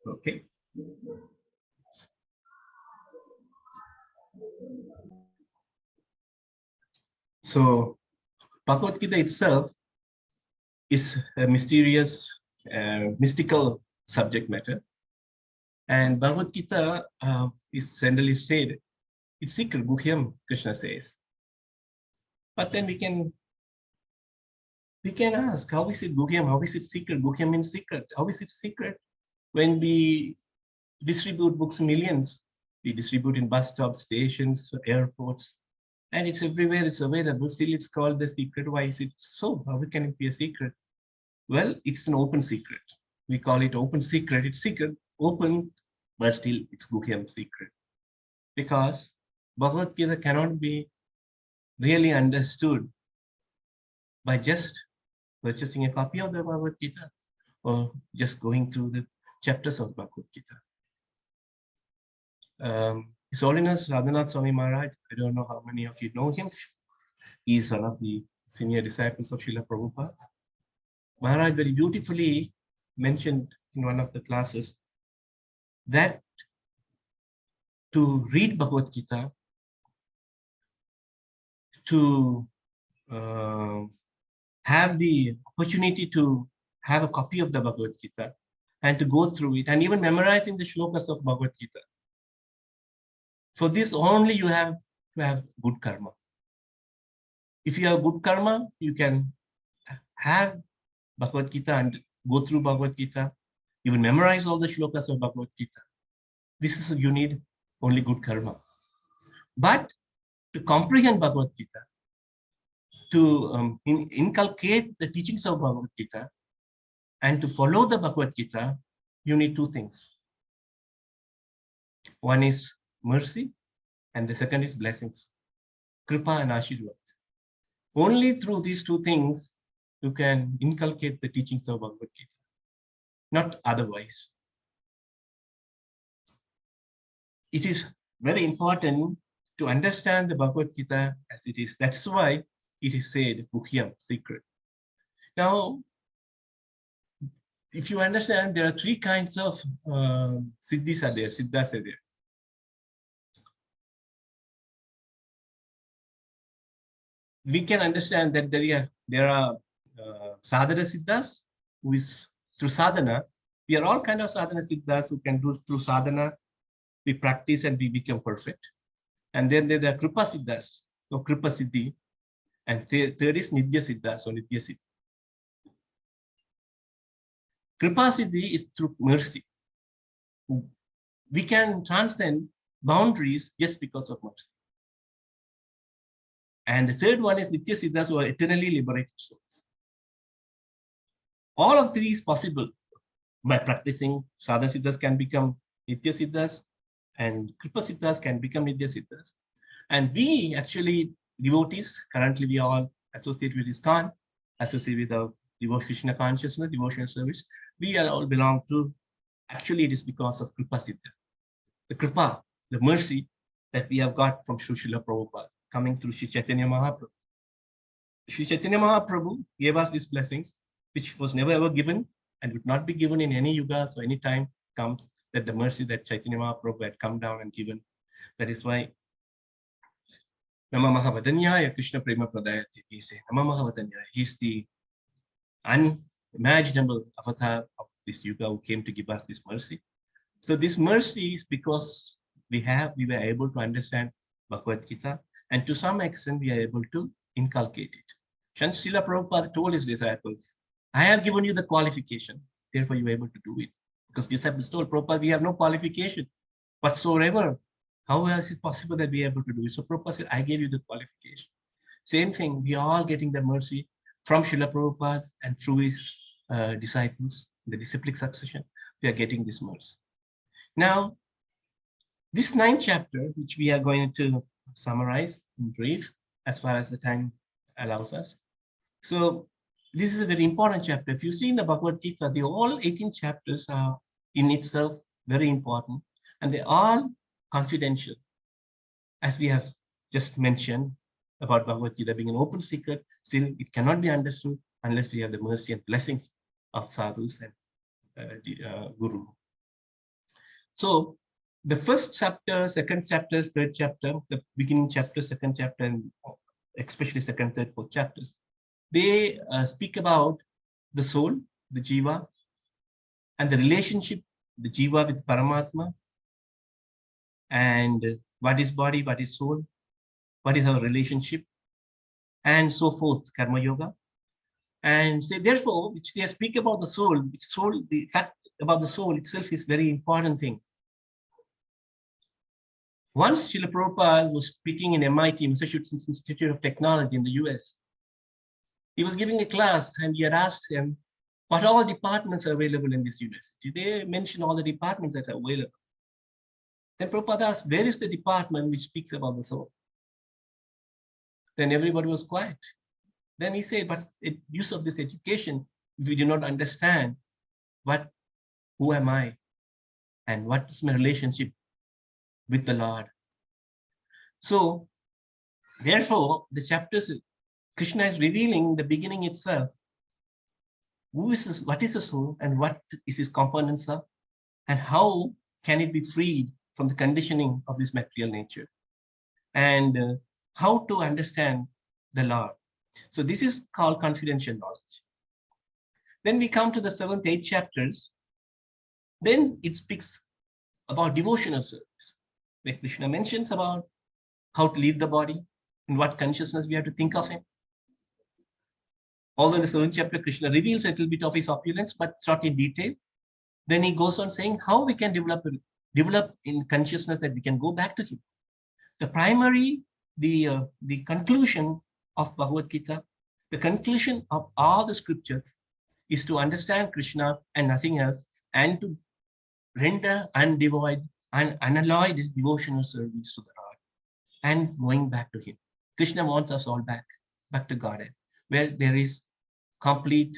Okay. So Bhagavad Gita itself is a mysterious, mystical subject matter. And Bhagavad Gita is generally said, it's secret, Guhyam, Krishna says. But then we can ask, how is it Guhyam? How is it secret? Guhyam means secret. How is it secret? When we distribute books millions, we distribute in bus stops, stations, airports, and it's everywhere, it's available. Still, it's called the secret. Why is it so? How can it be a secret? Well, it's an open secret. We call it open secret. It's secret, open, but still it's Guhyam secret. Because Bhagavad Gita cannot be really understood by just purchasing a copy of the Bhagavad Gita or just going through the chapters of Bhagavad Gita. His Holiness Radhanath Swami Maharaj, I don't know how many of you know him. He is one of the senior disciples of Srila Prabhupada. Maharaj very beautifully mentioned in one of the classes that to read Bhagavad Gita, to have the opportunity to have a copy of the Bhagavad Gita and to go through it and even memorizing the shlokas of Bhagavad Gita. For this only you have to have good karma. If you have good karma, you can have Bhagavad Gita and go through Bhagavad Gita, even memorize all the shlokas of Bhagavad Gita. This is you need only good karma. But to comprehend Bhagavad Gita, to inculcate the teachings of Bhagavad Gita, and to follow the Bhagavad Gita, you need two things. One is mercy, and the second is blessings, kripa and ashirvad. Only through these two things you can inculcate the teachings of Bhagavad Gita, not otherwise. It is very important to understand the Bhagavad Gita as it is. That's why it is said, Guhyam, secret. Now, if you understand, there are three kinds of siddhis are there, siddhas are there. We can understand that there are sadhana siddhas, who is through sadhana. We are all kind of sadhana siddhas who can do through sadhana. We practice and we become perfect. And then there are kripa siddhas, so kripa siddhi. And third is nidya siddha, so nidya siddhi. Kripa siddhi is through mercy. We can transcend boundaries just because of mercy. And the third one is nitya siddhas, who are eternally liberated souls. All of three is possible by practicing. Sadhana siddhas can become nitya siddhas, and kripa siddhas can become nidya siddhas. And we actually, devotees, currently we all associate with ISKCON, associate with the devotion Krishna consciousness, devotional service. We all belong to, actually it is because of kripa siddha. The kripa, the mercy that we have got from Srila Prabhupada, coming through Sri Chaitanya Mahaprabhu. Sri Chaitanya Mahaprabhu gave us these blessings, which was never ever given and would not be given in any yuga, so any time comes that the mercy that Chaitanya Mahaprabhu had come down and given. That is why Nama Mahavadanyaya Krishna Prema Pradayati. He said, Nama Mahavadanyaya. He's the unimaginable avatar of this yuga who came to give us this mercy. So this mercy is because we were able to understand Bhagavad Gita, and to some extent we are able to inculcate it. Srila Prabhupada told his disciples, I have given you the qualification, therefore you are able to do it. Because disciples told Prabhupada, we have no qualification whatsoever. How else is it possible that we are able to do it? So Prabhupada said, I gave you the qualification. Same thing, we are all getting the mercy from Srila Prabhupada and through his disciples, the disciplic succession, we are getting this mercy. Now, this 9th chapter, which we are going to summarize in brief, as far as the time allows us. So this is a very important chapter. If you see in the Bhagavad Gita, the all 18 chapters are in itself very important, and they are confidential. As we have just mentioned about Bhagavad Gita being an open secret, still it cannot be understood unless we have the mercy and blessings of sadhus and Guru. So the first chapter, second chapter, third chapter, the beginning chapter, second chapter, and especially second, third, fourth chapters, they speak about the soul, the jiva, and the relationship, the jiva with Paramatma, and what is body, what is soul, what is our relationship, and so forth, karma yoga. And so therefore, which they speak about the soul, which soul, the fact about the soul itself is very important thing. Once Srila Prabhupada was speaking in MIT, Massachusetts Institute of Technology in the US. He was giving a class and he had asked him, what all departments are available in this university? They mentioned all the departments that are available. Then Prabhupada asked, where is the department which speaks about the soul? Then everybody was quiet. Then he said, but the use of this education, if we do not understand who am I and what is my relationship with the Lord? So therefore, the chapters, Krishna is revealing the beginning itself. Who is this, what is the soul and what is its components of, and how can it be freed from the conditioning of this material nature, and how to understand the Lord. So this is called confidential knowledge. Then we come to the 7th, 8th chapters. Then it speaks about devotional service, where Krishna mentions about how to leave the body and what consciousness we have to think of him. Although in the 7th chapter, Krishna reveals a little bit of his opulence, but it's not in detail. Then he goes on saying how we can develop in consciousness that we can go back to him. The primary, the conclusion of Bhagavad Gita, the conclusion of all the scriptures is to understand Krishna and nothing else, and to render undivided and unalloyed devotional service to the Lord and going back to him. Krishna wants us all back to Godhead, where there is complete,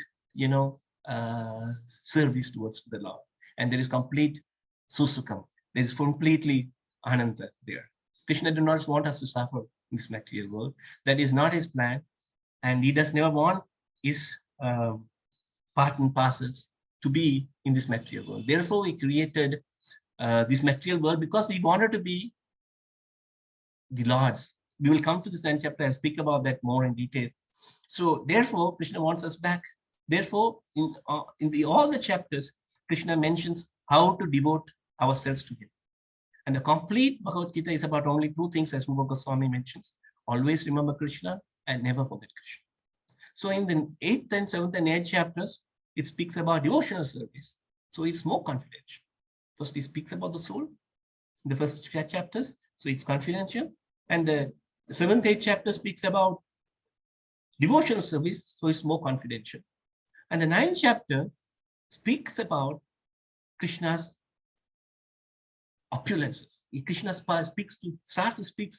service towards the Lord, and there is complete susukam. There is completely ananta there. Krishna does not want us to suffer in this material world. That is not his plan, and he does never want his part and parcels to be in this material world. Therefore, we created this material world because we wanted to be the Lord's. We will come to this 9th chapter and speak about that more in detail. So therefore, Krishna wants us back. Therefore, in all the chapters, Krishna mentions how to devote ourselves to him. And the complete Bhagavad Gita is about only 2 things, as Rupa Goswami mentions. Always remember Krishna and never forget Krishna. So in the 8th and 7th and 8th chapters, it speaks about devotional service. So it's more confidential. First, it speaks about the soul in the first 5 chapters. So it's confidential. And the 7th, 8th chapter speaks about devotional service. So it's more confidential. And the 9th chapter speaks about Krishna's opulences. Krishna starts to speak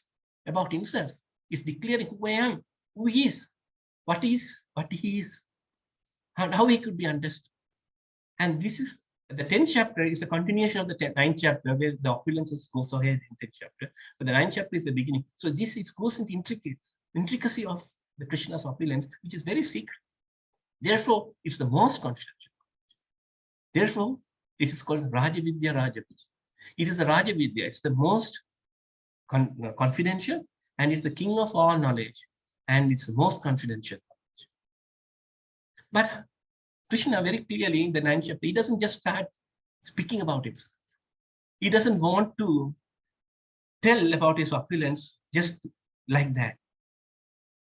about himself. He's declaring who I am, who he is, what he is, and how he could be understood. And this is the 10th chapter is a continuation of the 9th chapter, where the opulences goes ahead in 10th chapter. But the 9th chapter is the beginning. So this goes into intricacy of the Krishna's opulence, which is very secret. Therefore, it's the most confidential. Therefore, it is called Rajavidya Rajavidya. It is the Rajavidya. It's the most confidential, and it's the king of all knowledge, and it's the most confidential knowledge. But Krishna very clearly in the 9th chapter, he doesn't just start speaking about himself. He doesn't want to tell about his opulence just like that.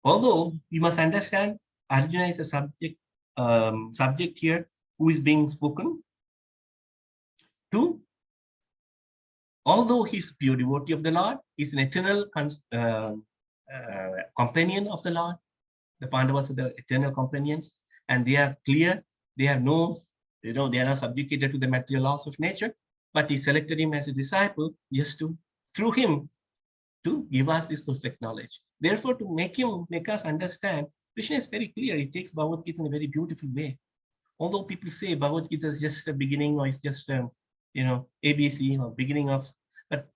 Although you must understand, Arjuna is a subject here who is being spoken to. Although he's pure devotee of the Lord, he's an eternal companion of the Lord. The Pandavas are the eternal companions, and they are clear. They have no, they are not subjugated to the material laws of nature, but he selected him as a disciple just through him, to give us this perfect knowledge. Therefore, to make us understand, Krishna is very clear. He takes Bhagavad Gita in a very beautiful way. Although people say Bhagavad Gita is just a beginning, or it's just ABC or beginning of, but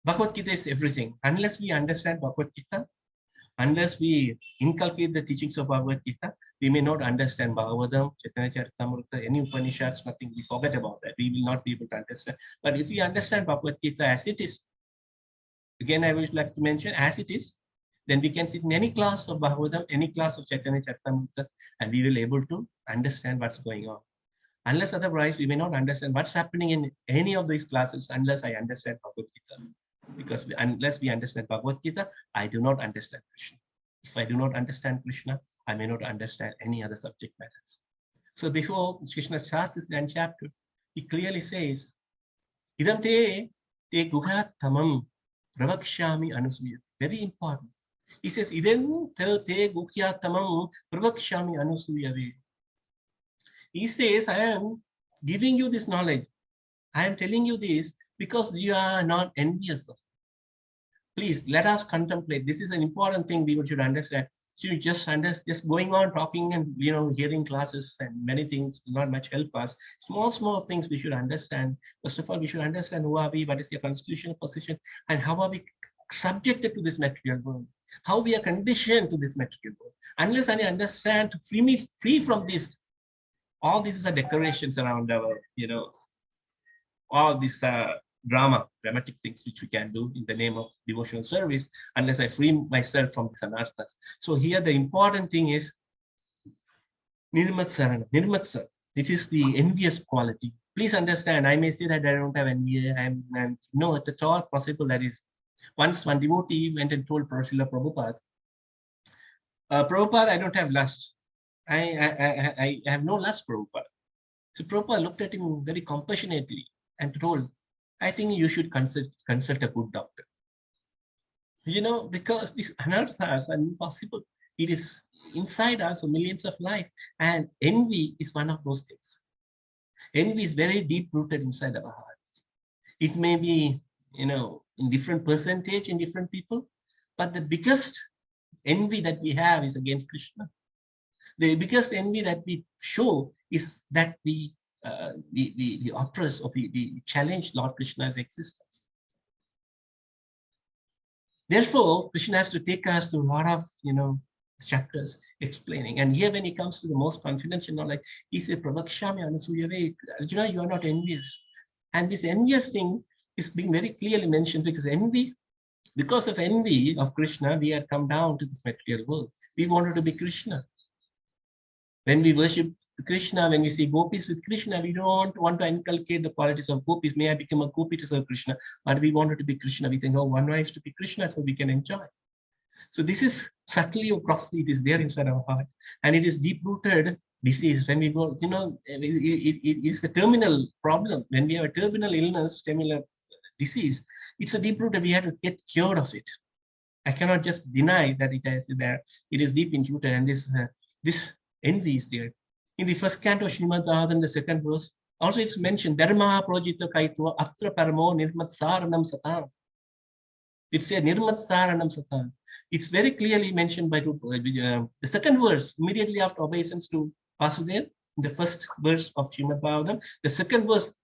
Bhagavad Gita is everything. Unless we understand Bhagavad Gita, unless we inculcate the teachings of Bhagavad Gita, We may not understand Bhagavatam, Chaitanya Charitamrita, any Upanishads, nothing. We forget about that. We will not be able to understand. But if we understand Bhagavad Gita as it is, again, I would like to mention as it is, then we can sit in any class of Bhagavatam, any class of Chaitanya Charitamrita, and we will be able to understand what's going on. Unless otherwise, we may not understand what's happening in any of these classes unless I understand Bhagavad Gita. Because unless we understand Bhagavad Gita, I do not understand Krishna. If I do not understand Krishna, I may not understand any other subject matters. So before Krishna starts this 9th chapter, he clearly says, Idam te guhathamam pravakshami anusuya. Very important. He says, Idam te guhathamam pravakshami anusuyave. He says, I am giving you this knowledge. I am telling you this because you are not envious of it. Please let us contemplate. This is an important thing we should understand. So you just going on talking and hearing classes and many things will not much help us. Small things we should understand. First of all, we should understand who are we, what is your constitutional position, and how are we subjected to this material world. How we are conditioned to this material world. Unless I understand to free from this, all these are decorations around our, all these dramatic things which we can do in the name of devotional service, unless I free myself from these anarthas. So here the important thing is Nirmat Sarana. Nirmat Sar. It is the envious quality. Please understand, I may say that I don't have envy. I'm no, at all possible. That is, once one devotee went and told Srila Prabhupada, Prabhupada, I don't have lust. I have no lust, Prabhupada. So Prabhupada looked at him very compassionately and told, I think you should consult a good doctor. Because these anarthas are impossible. It is inside us for millions of life. And envy is one of those things. Envy is very deep rooted inside our hearts. It may be, in different percentage in different people, but the biggest envy that we have is against Krishna. The biggest envy that we show is that we oppress or we challenge Lord Krishna's existence. Therefore, Krishna has to take us to a lot of chapters explaining. And here when he comes to the most confidential knowledge, he says, Prabhakshami Anusuyave, Arjuna, you are not envious. And this envious thing is being very clearly mentioned because of envy of Krishna, we had come down to this material world. We wanted to be Krishna. When we worship Krishna, when we see gopis with Krishna, we don't want to inculcate the qualities of gopis. May I become a gopi to serve Krishna? But we wanted to be Krishna. We think, oh, one way is to be Krishna so we can enjoy. So this is subtly or grossly, it is there inside our heart. And it is deep-rooted disease. When we go, it is a terminal problem. When we have a terminal illness, terminal disease, it's a deep-rooted, we have to get cured of it. I cannot just deny that it is there. It is deep-rooted, and this envy is there. In the first canto of Srimad Bhagavatam, the second verse, also it's mentioned, Dharma projita kaitva atra paramo nirmat saranam satam. It says nirmat saranam satam. It's very clearly mentioned by the second verse, immediately after obeisance to Vasudev, in the first verse of Srimad Bhagavatam. The second verse,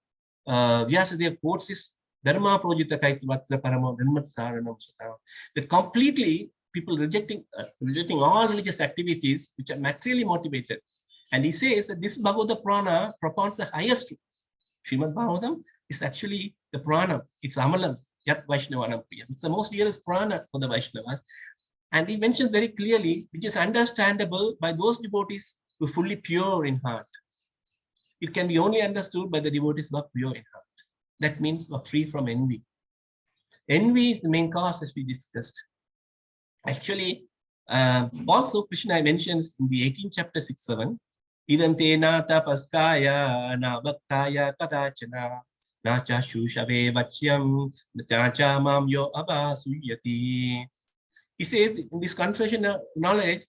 Vyasadeva quotes is Dharma projita kaitva atra paramo nirmat saranam satam. That completely people rejecting all religious activities which are materially motivated. And he says that this Bhagavata Prana propounds the highest truth. Srimad Bhagavatam is actually the Prana. It's Amalam, Yat Vaishnavanam Priyam. It's the most dearest Prana for the Vaishnavas. And he mentions very clearly, which is understandable by those devotees who are fully pure in heart. It can be only understood by the devotees who are pure in heart. That means are free from envy. Envy is the main cause, as we discussed. Actually, also Krishna mentions in the 18th chapter 6-7, Idam te na tapaskaya na bhaktaya kadachana na cha shushave vachyam na cha mam yo abasuyati. He says in this confession of knowledge,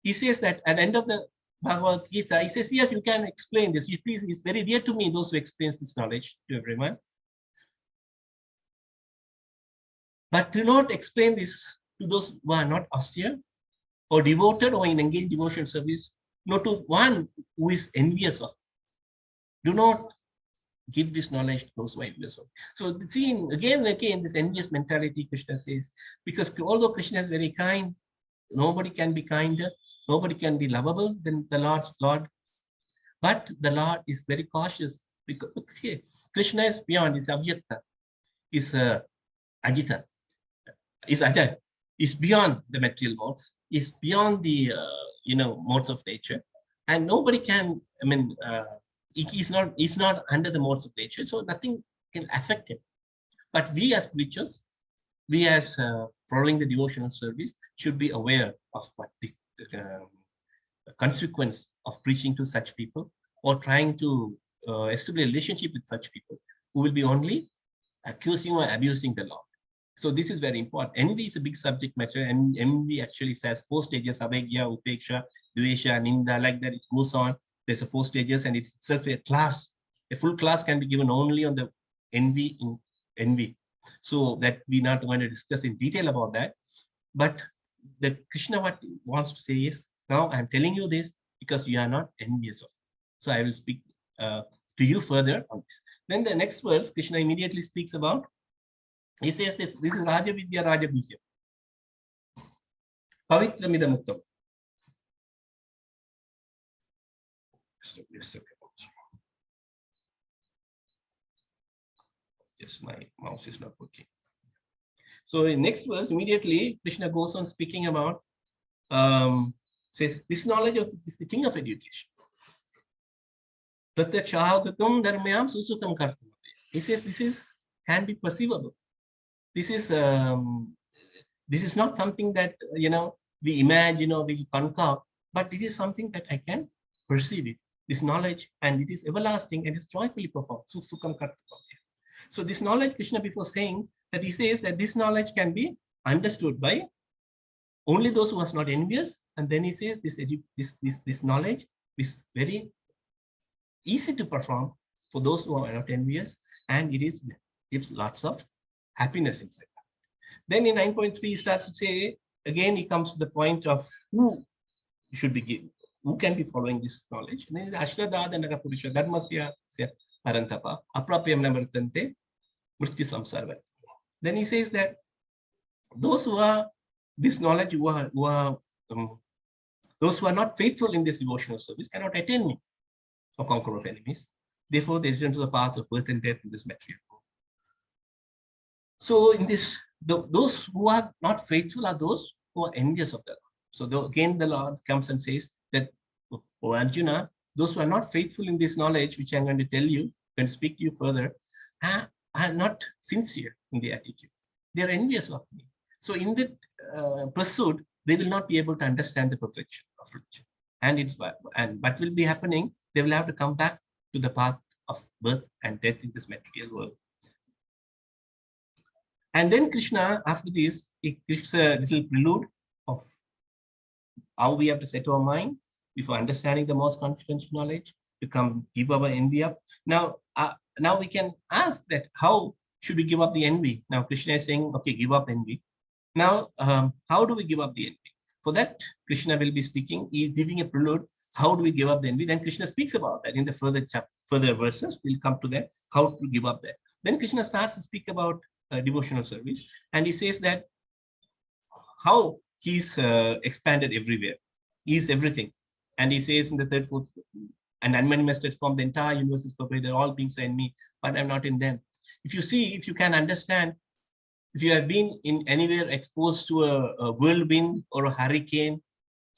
he says that at the end of the Bhagavad Gita, he says, yes, you can explain this. Please, it's very dear to me, those who experience this knowledge to everyone. But do not explain this to those who are not austere or devoted or in engaged devotion service, not to one who is envious of. Do not give this knowledge to those who are envious of. So see, again and again, this envious mentality, Krishna says, because although Krishna is very kind, nobody can be kinder, nobody can be lovable than the Lord. But the Lord is very cautious because here, Krishna is beyond, is Avyakta, is Ajita, is Ajay, is beyond the material modes, is beyond the modes of nature, and nobody can. I mean, he's not under the modes of nature, so nothing can affect him. But we as preachers, we as following the devotional service, should be aware of what the consequence of preaching to such people or trying to establish a relationship with such people who will be only accusing or abusing the Lord. So this is very important. Envy is a big subject matter, and envy actually says 4 stages: avagya, upeksha, dvesha, ninda, like that. It goes on. There's a 4 stages, and it's itself a class. A full class can be given only on the envy in envy. So that we're not going to discuss in detail about that. But the Krishna what wants to say is, now I'm telling you this because you are not envious of. So I will speak to you further on this. Then the next verse, Krishna immediately speaks about. He says this is Raja Vidya Raja Guhya. Pavitra Midamuktam. Yes, my mouse is not working. So in next verse, immediately Krishna goes on speaking about, says this knowledge of is the king of education. He says this can be perceivable. This is not something that we imagine or we concoct, but it is something that I can perceive it. This knowledge, and it is everlasting and is joyfully performed. So this knowledge, Krishna before saying that, he says that this knowledge can be understood by only those who are not envious, and then he says this knowledge is very easy to perform for those who are not envious, and it gives lots of happiness inside that. Then in 9.3 he starts to say, again he comes to the point of who should be given, who can be following this knowledge. And then Ashradada Nagapurusha Dharmasya Arantapa Aprapyam Navartante Murti Samsara. Then he says that those who are this knowledge, those who are not faithful in this devotional service cannot attain me or conquer of enemies. Therefore, they return to the path of birth and death in this material world. So in this, those who are not faithful are those who are envious of the Lord. So again, the Lord comes and says that, oh Arjuna, those who are not faithful in this knowledge, which I'm going to tell you, going to speak to you further, are not sincere in the attitude. They are envious of me. So in the pursuit, they will not be able to understand the perfection of religion. And what will be happening? They will have to come back to the path of birth and death in this material world. And then Krishna, after this, he gives a little prelude of how we have to set our mind before understanding the most confidential knowledge to give our envy up. Now we can ask that how should we give up the envy? Now Krishna is saying, okay, give up envy. Now, how do we give up the envy? For that, Krishna will be speaking. He is giving a prelude. How do we give up the envy? Then Krishna speaks about that in the further verses. We'll come to that, how to give up that. Then Krishna starts to speak about devotional service. And he says that how he's expanded everywhere. He is everything. And he says in the third, fourth, and unmanifested form, the entire universe is pervaded, all beings are in me, but I'm not in them. If you can understand, if you have been in anywhere exposed to a whirlwind or a hurricane,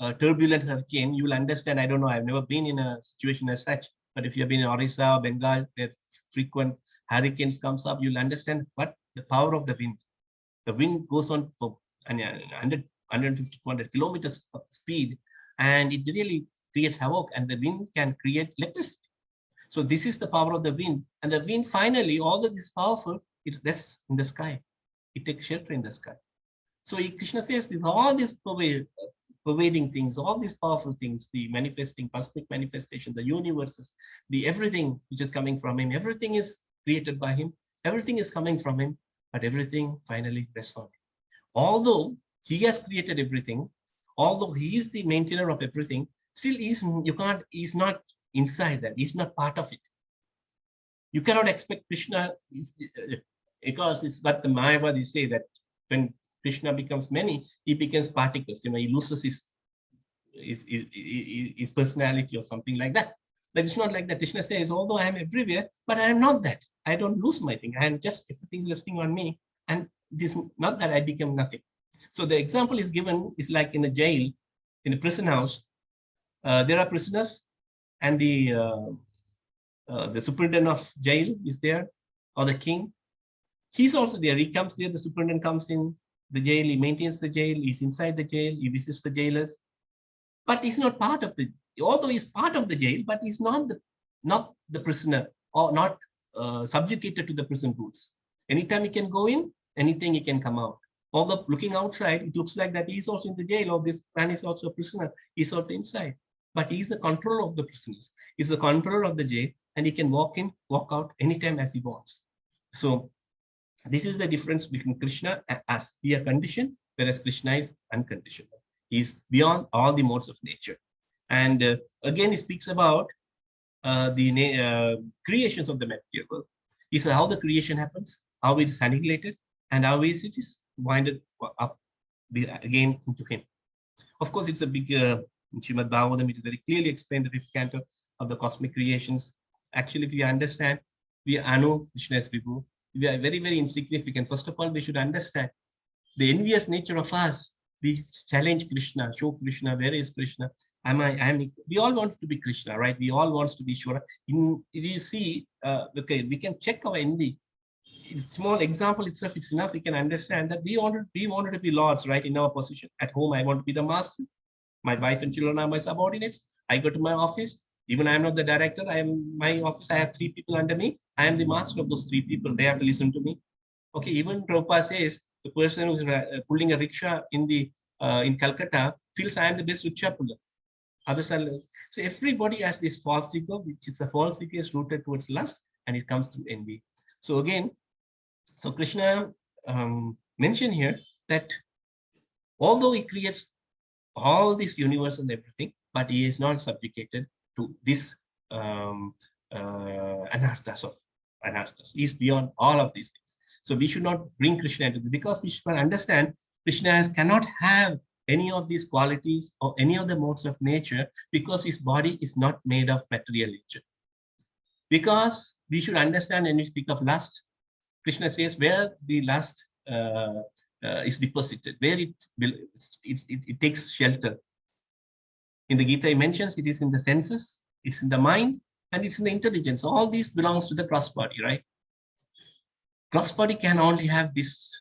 a turbulent hurricane, you will understand. I don't know, I've never been in a situation as such, but if you have been in Orissa or Bengal, where frequent hurricanes comes up, you'll understand what the power of the wind. The wind goes on for 150, 200 kilometers speed, and it really creates havoc, and the wind can create electricity. So this is the power of the wind, and the wind finally, although this is powerful, it rests in the sky. It takes shelter in the sky. So Krishna says this, all these pervading things, all these powerful things, the manifesting, cosmic manifestation, the universes, the everything which is coming from him, everything is created by him, everything is coming from him, but everything finally rests on him. Although he has created everything, although he is the maintainer of everything, still he's not inside that, he's not part of it. You cannot expect Krishna, because it's what the Mayavadis say, that when Krishna becomes many, he becomes particles. He loses his his personality or something like that. But it's not like that. Krishna says, although I am everywhere, but I am not that. I don't lose my thing. I am just everything resting on me. And it is not that I become nothing. So the example is given is like in a jail, in a prison house. There are prisoners, and the superintendent of jail is there, or the king. He's also there. He comes there. The superintendent comes in the jail. He maintains the jail. He's inside the jail. He visits the jailers. But he's not part of the, although he's part of the jail, but he's not the prisoner, or not subjugated to the prison rules. Anytime he can go in, anything he can come out. Although looking outside, it looks like that he's also in the jail, or this man is also a prisoner. He's also inside. But he's the controller of the prisoners. He's the controller of the jail, and he can walk in, walk out anytime as he wants. So this is the difference between Krishna as we are conditioned, whereas Krishna is unconditional. He is beyond all the modes of nature. And again, he speaks about the creations of the material world. He says how the creation happens, how it is annihilated, and how it is winded up again into him. Of course, it's a big Srimad Bhagavatam. It is very clearly explained the fifth canto of the cosmic creations. Actually, if you understand, we are Anu, Krishna is Vibhu. We are very, very insignificant. First of all, we should understand the envious nature of us. We challenge Krishna, show Krishna, where is Krishna? We all want to be Krishna, right? We all want to be Shura. You see, okay, we can check our envy. It's small example itself, it's enough. We can understand that we wanted to be lords, right? In our position. At home, I want to be the master. My wife and children are my subordinates. I go to my office. Even I am not the director. My office. I have 3 people under me. I am the master of those 3 people. They have to listen to me. Okay. Even Prabhupada says the person who's pulling a rickshaw in Calcutta feels I am the best rickshaw puller. Others are less. So everybody has this false ego, which is a false ego is rooted towards lust, and it comes through envy. So again, so Krishna mentioned here that although he creates all this universe and everything, but he is not subjugated to this anarthas of anarthas. He is beyond all of these things. So we should not bring Krishna into this, because we should understand Krishna cannot have any of these qualities or any of the modes of nature, because his body is not made of material nature. Because we should understand when we speak of lust, Krishna says where the lust is deposited, where it takes shelter. In the Gita, he mentions it is in the senses, it's in the mind, and it's in the intelligence. All these belongs to the cross body, right? Cross body can only have this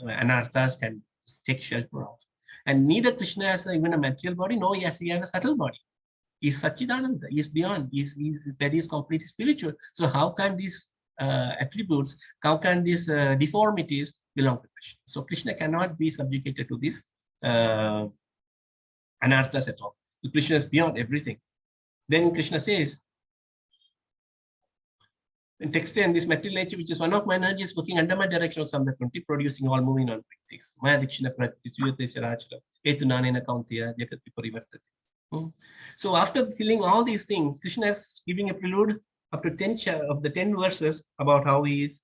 anarthas can take shelter of. And neither Krishna has even a material body, nor he has a subtle body. He's Sachidananda, he's beyond, his body is completely spiritual. So how can these attributes, how can these deformities belong to Krishna? So Krishna cannot be subjugated to these anarthas at all. So Krishna is beyond everything. Then Krishna says, in text 10, this material nature, which is one of my energies, working under my direction of Samdha 20, producing all moving on things. Maya Dikshina Prakriti, Suyate Sharachara, Etunanena Kauntiya, Jakati Parivartati. So after filling all these things, Krishna is giving a prelude up to 10 of the 10 verses about how he is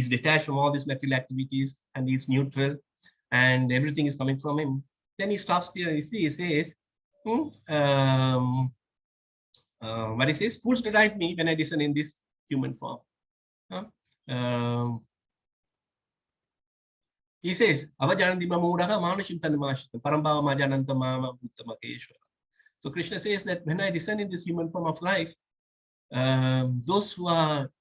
detached from all these material activities, and he's neutral, and everything is coming from him. Then he stops there. You see, he says, what he says, fools deride me when I descend in this human form. He says, so Krishna says that when I descend in this human form of life, those who are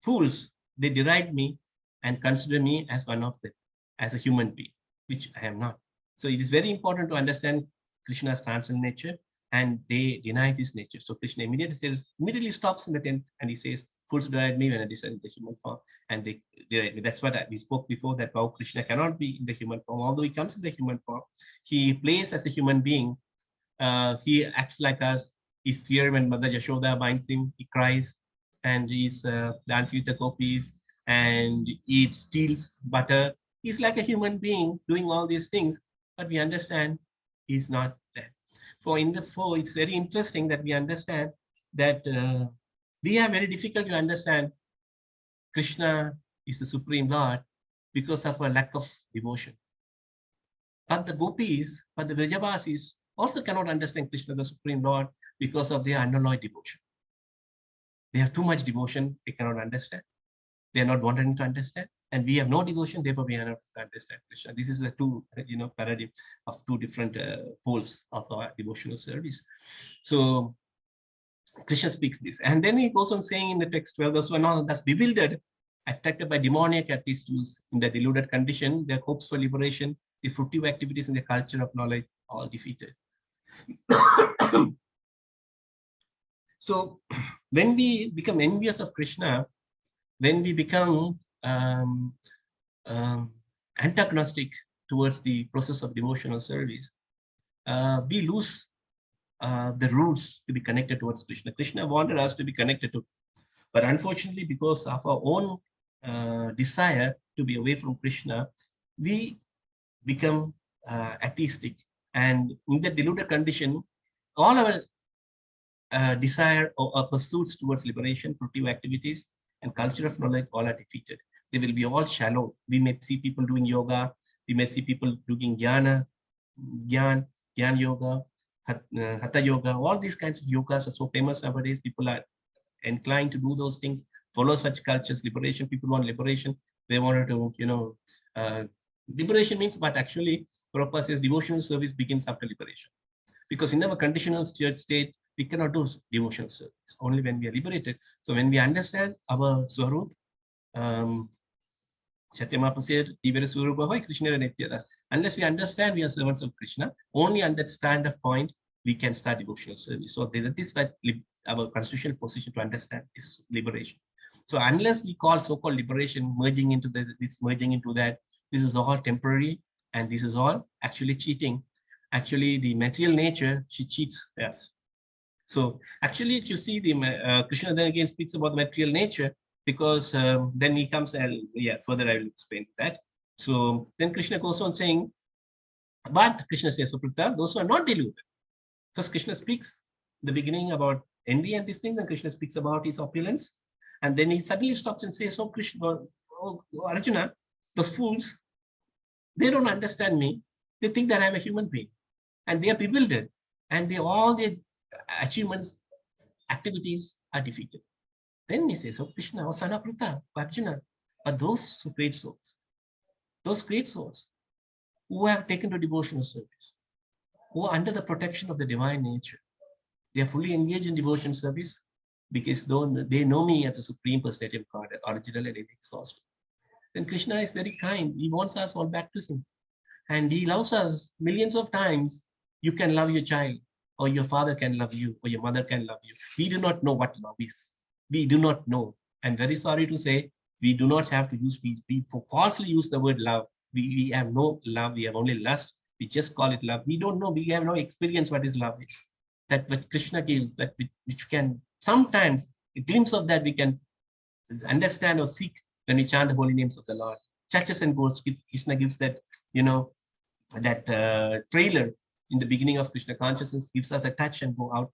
fools, they deride me and consider me as one of them, as a human being, which I am not. So it is very important to understand Krishna's transcendent nature, and they deny this nature. So Krishna immediately stops in the 10th, and he says, fools deride me when I descend in the human form, and they deride me. That's what we spoke before, that how Krishna cannot be in the human form. Although he comes in the human form, he plays as a human being. He acts like us. He's fear when Mother Yashoda binds him, he cries, and he's dancing with the gopis, and he steals butter. He's like a human being doing all these things, but we understand he's not there. It's very interesting that we understand that we are very difficult to understand Krishna is the Supreme Lord because of a lack of devotion. But the gopis, but the Vrajavasis also cannot understand Krishna, the Supreme Lord, because of their unalloyed devotion. They have too much devotion, they cannot understand. They are not wanting to understand. And we have no devotion, therefore we are not to understand Krishna. This is the two, paradigm of two different poles of our devotional service. So Krishna speaks this. And then he goes on saying in the text, well, those who are not thus bewildered, attracted by demoniac attitudes in the deluded condition, their hopes for liberation, the fruitive activities in the culture of knowledge, all defeated. So when we become envious of Krishna, when we become antagonistic towards the process of devotional service, we lose the roots to be connected towards Krishna. Krishna wanted us to be connected to, but unfortunately, because of our own desire to be away from Krishna, we become atheistic. And in the deluded condition, all our desire or pursuits towards liberation, productive activities, and culture of knowledge all are defeated. They will be all shallow. We may see people doing yoga. We may see people doing jnana yoga, hatha yoga. All these kinds of yogas are so famous nowadays. People are inclined to do those things, follow such cultures, liberation. People want liberation. They wanted to, liberation means, but actually, Prabhupada says devotional service begins after liberation. Because in our conditional state, we cannot do devotional service, only when we are liberated. So when we understand our Swarup, Satyamapa said, unless we understand we are servants of Krishna, only on that stand of point, we can start devotional service. So that is what our constitutional position to understand is liberation. So unless we call so-called liberation, merging into this, merging into that, this is all temporary, and this is all actually cheating. Actually, the material nature, she cheats us. So actually, if you see the Krishna then again speaks about material nature, because then he comes and further I will explain that. So then Krishna goes on saying, but Krishna says, Suprita, those who are not deluded. First, Krishna speaks the beginning about envy and these things, and Krishna speaks about his opulence, and then he suddenly stops and says, "Oh Krishna, oh Arjuna, those fools, they don't understand me. They think that I'm a human being, and they are bewildered, and all their achievements, activities are defeated." Then he says, "Oh Krishna, oh son of Pruta, Arjuna, are those great souls, who have taken to devotional service, who are under the protection of the divine nature. They are fully engaged in devotion service because they know me as the Supreme Personality of God, original and inexhaustible." Then Krishna is very kind. He wants us all back to him. And he loves us millions of times. You can love your child, or your father can love you, or your mother can love you. We do not know what love is. We do not know. I'm very sorry to say, we do not have to use, we falsely use the word love. We have no love, we have only lust. We just call it love. We don't know, we have no experience what is love is. That what Krishna gives, that which can, sometimes, a glimpse of that we can understand or seek when we chant the holy names of the Lord. Churches and goes, Krishna gives that, that trailer in the beginning of Krishna consciousness, gives us a touch and go out,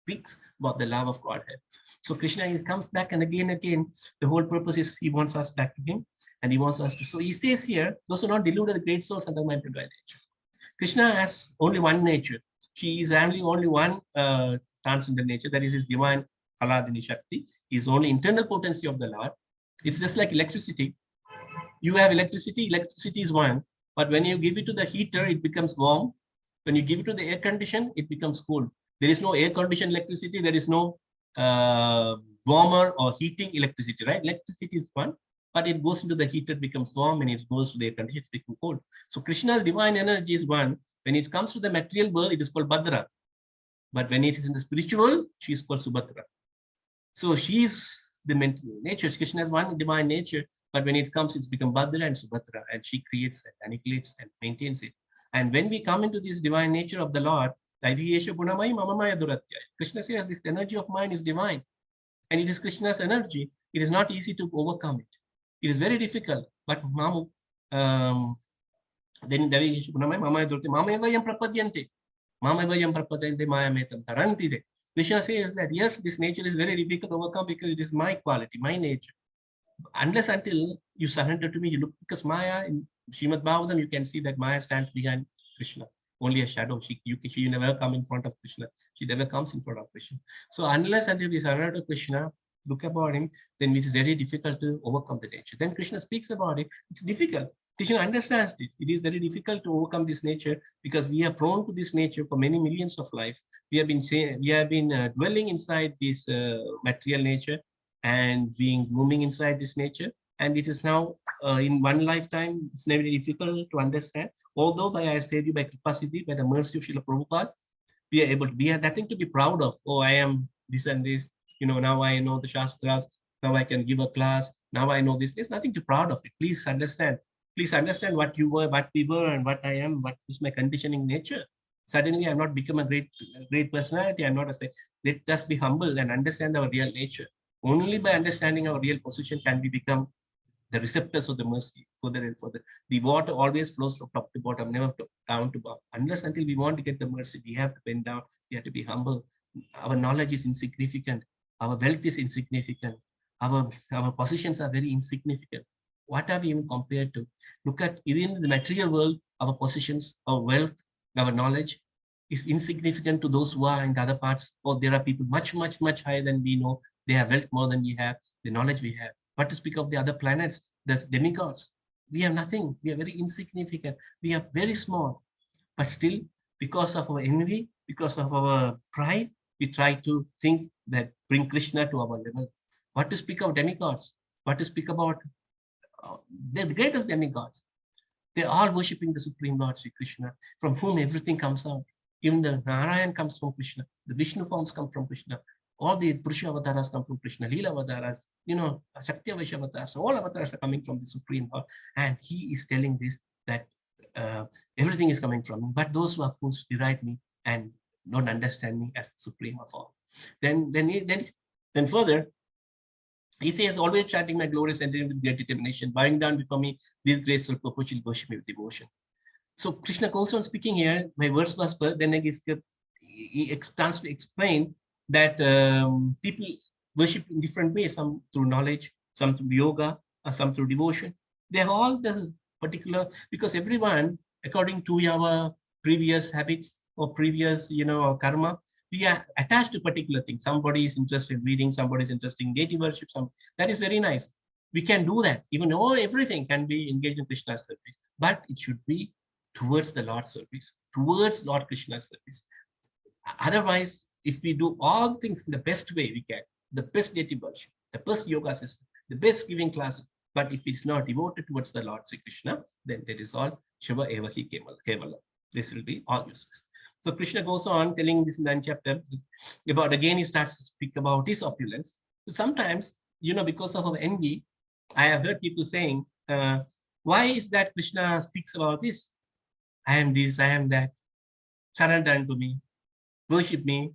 speaks about the love of Godhead. So Krishna comes back, and again, the whole purpose is he wants us back to him, and he wants us to. So he says here, those who are not deluded, the great souls undermined by nature. Krishna has only one nature. She is only one transcendental nature, that is his divine Haladini Shakti. He is only internal potency of the Lord. It's just like electricity. You have electricity is one, but when you give it to the heater, it becomes warm. When you give it to the air condition, it becomes cool. There is no air conditioned electricity. There is no warmer or heating electricity, right? Electricity is one, but it goes into the heater, it becomes warm, and it goes to the air condition, it becomes cold. So Krishna's divine energy is one. When it comes to the material world, it is called Bhadra. But when it is in the spiritual, she is called Subhadra. So she is the nature. Krishna has one divine nature, but when it comes, it's become Bhadra and Subhadra, and she creates and annihilates and maintains it. And when we come into this divine nature of the Lord, Krishna says this energy of mine is divine, and it is Krishna's energy. It is not easy to overcome it. It is very difficult. But then Krishna says that yes, this nature is very difficult to overcome because it is my quality, my nature. Unless until you surrender to me, you look, because Maya in Srimad Bhagavatam, you can see that Maya stands behind Krishna. Only a shadow. She never come in front of Krishna. She never comes in front of Krishna. So unless until we surrender to Krishna, look about him, then it is very difficult to overcome the nature. Then Krishna speaks about it. It's difficult. Krishna understands this. It is very difficult to overcome this nature because we are prone to this nature for many millions of lives. We have been dwelling inside this material nature and being blooming inside this nature. And it is now in one lifetime, it's very difficult to understand. Although by I said you by capacity, by the mercy of Srila Prabhupada, we have nothing to be proud of. Oh, I am this and this. Now I know the Shastras. Now I can give a class. Now I know this. There's nothing to proud of it. Please understand. Please understand what you were, what we were, and what I am, what is my conditioning nature. Suddenly, I'm not become a great personality. I'm not a. Let us be humble and understand our real nature. Only by understanding our real position can we become the receptors of the mercy further and further. The water always flows from top to bottom, never down to bottom. Unless until we want to get the mercy, we have to bend down, we have to be humble. Our knowledge is insignificant. Our wealth is insignificant. Our positions are very insignificant. What are we even compared to? Look at, even in the material world, our positions, our wealth, our knowledge is insignificant to those who are in the other parts. Or there are people much, much, much higher than we know. They have wealth more than we have, the knowledge we have. What to speak of the other planets, the demigods? We have nothing. We are very insignificant. We are very small. But still, because of our envy, because of our pride, we try to think that bring Krishna to our level. What to speak of demigods? What to speak about the greatest demigods? They're all worshipping the Supreme Lord Sri Krishna, from whom everything comes out. Even the Narayan comes from Krishna. The Vishnu forms come from Krishna. All the Purusha avatars come from Krishna, Leela avatars, Shakti Vaishya avatars, all avatars are coming from the Supreme Lord. And he is telling this, that everything is coming from me. But those who are fools deride me and don't understand me as the Supreme of all. Then further, he says, always chanting my glorious entering with great determination, bowing down before me, these graceful perpetually worship me with devotion. So Krishna goes on speaking here, my verse was first, then he starts to explain that people worship in different ways, some through knowledge, some through yoga, some through devotion. They have all the particular, because everyone, according to our previous habits or previous, karma, we are attached to particular things. Somebody is interested in reading, somebody is interested in deity worship. That is very nice. We can do that. Even though everything can be engaged in Krishna's service, but it should be towards the Lord's service, towards Lord Krishna's service. Otherwise, if we do all things in the best way we can, the best deity worship, the best yoga system, the best giving classes, but if it's not devoted towards the Lord Sri Krishna, then that is all Shiva Eva Hi Kevala. This will be all useless. So Krishna goes on telling this 9th chapter about, again, he starts to speak about his opulence. So sometimes, because of our envy, I have heard people saying, why is that Krishna speaks about this? I am this, I am that. Surrender unto me, worship me.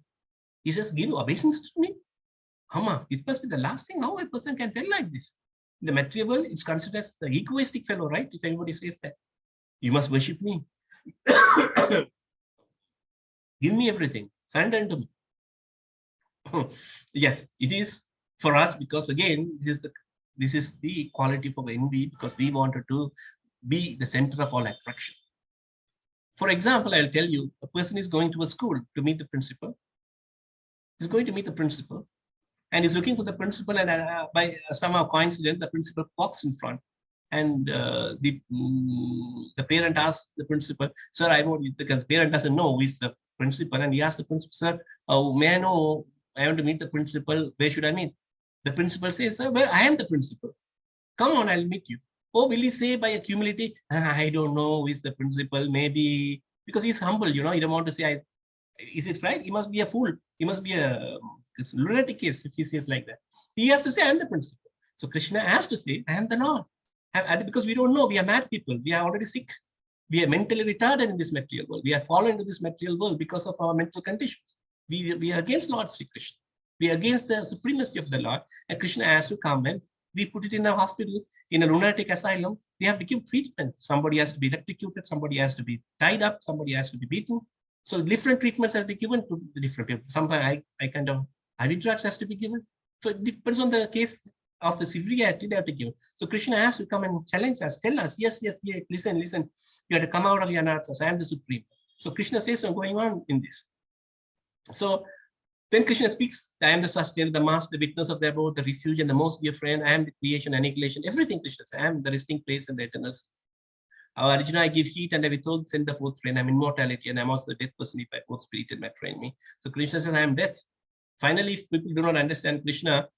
He says, give obeisance to me. Hama, it must be the last thing how a person can tell like this. In the material world, it's considered as the egoistic fellow, right? If anybody says that, you must worship me. Give me everything, surrender unto me. Yes, it is for us, because again, this is the quality of envy, because we wanted to be the center of all attraction. For example, I'll tell you, a person is going to a school to meet the principal. He's going to meet the principal, and he's looking for the principal, and by somehow coincidence, the principal walks in front. And the parent asks the principal, sir, I want you, because the parent doesn't know who is the principal, and he asks the principal, sir, may I know, I want to meet the principal, where should I meet? The principal says, sir, well, I am the principal. Come on, I'll meet you. Oh, will he say by a humility, I don't know who is the principal, maybe, because he's humble, he don't want to say, is it right? He must be a fool. He must be a lunatic case if he says like that. He has to say, I am the principal. So Krishna has to say, I am the Lord. Because we don't know, we are mad people. We are already sick. We are mentally retarded in this material world. We are fallen into this material world because of our mental conditions. We are against Lord Sri Krishna. We are against the supremacy of the Lord. And Krishna has to come, and we put it in a hospital, in a lunatic asylum. We have to give treatment. Somebody has to be electrocuted. Somebody has to be tied up. Somebody has to be beaten. So different treatments have been given to the different people. Sometimes I kind of IV drugs has to be given. So it depends on the case. of the severity they have to give. So Krishna has to come and challenge us, tell us, yes, yes, yes, listen, listen. You have to come out of the anarthas. I am the supreme. So Krishna says I'm going on in this. So then Krishna speaks, I am the sustainer, the master, the witness of the abode, the refuge, and the most dear friend. I am the creation, annihilation, everything Krishna says. I am the resting place and the eternal. Arjuna, I give heat and I withhold, send the fourth train. I'm immortality and I'm also the death person if I both spirit and my train me. So Krishna says, I am death. Finally, if people do not understand Krishna,